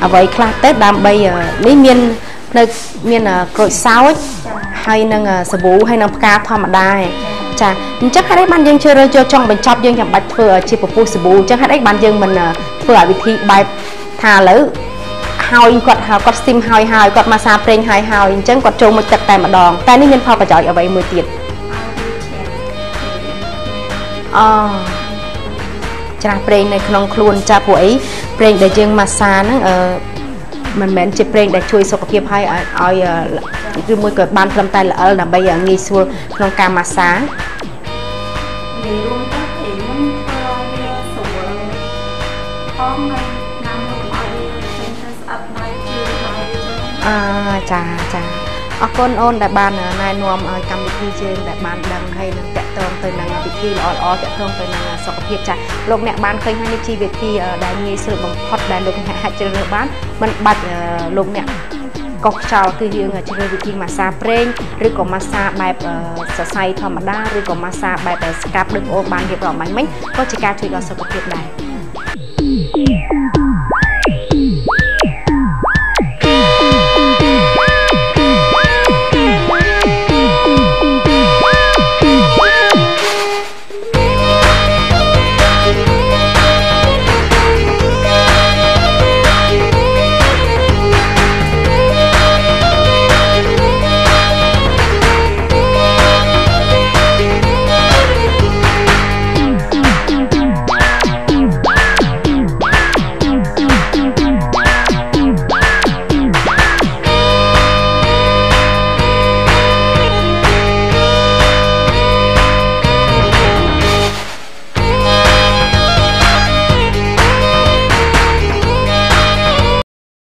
អ្វីខ្លះទៅដើម្បីនេះមានក្រូចសើចហើយនឹងសាប៊ូហើយនឹងផ្កាធម្មតាចាអញ្ចឹងហេតុអីបានយើងជ្រើសរើសយកចង់បញ្ចប់យើងចាំបាច់ធ្វើជាពពុះសាប៊ូអញ្ចឹងហេតុអីបានយើងមិនធ្វើឲ្យវិធីបែបថាឥឡូវហើយគាត់ស្ទីមហើយគាត់ម៉ាសាប្រេងហើយអញ្ចឹងគាត់ចូលមួយទឹកតែម្ដងតែនេះមានផលប្រយោជន៍អ្វីមួយទៀតច្រាស់ប្រេងនៅក្នុងខ្លួនចាពួកអីប្រេងដែលយើងម៉ាសាហ្នឹងមិនមែនជាប្រេងដែលជួយសុខភាពឲ្យឬមួយក៏បានត្រឹមតែល្អិលដើម្បីងាយស្រួលក្នុងការម៉ាសានិយាយរួមទៅប្រេងហ្នឹងធ្វើឲ្យវាស្រួលផងហើយញ៉ាំទៅឲ្យវាចេញទៅស្អិតដៃជឿដៃចាអរគុណអូនដែលបានណែនាំឲ្យកម្មវិធីយើងដែលបានដឹងហើយនឹងតាក់ទងទៅនឹងវិធីល្អតាក់ទងទៅនឹងសុខភាពចាលោកអ្នកបានឃើញហើយនេះជាវិធីដែលងាយស្រួលបំផុតដែលលោកអ្នកអាចជ្រើសរើសបានមិនបាច់លោកអ្នកកោះខ្យល់គឺយើងជ្រើសវិធីម៉ាសាប្រេងឬក៏ម៉ាសាបែបសរសៃធម្មតាឬក៏ម៉ាសាបែបស្កាប់ដូចអូនបានរៀបរាប់បាញ់មិញក៏ជាការជួយដល់សុខភាពដែរ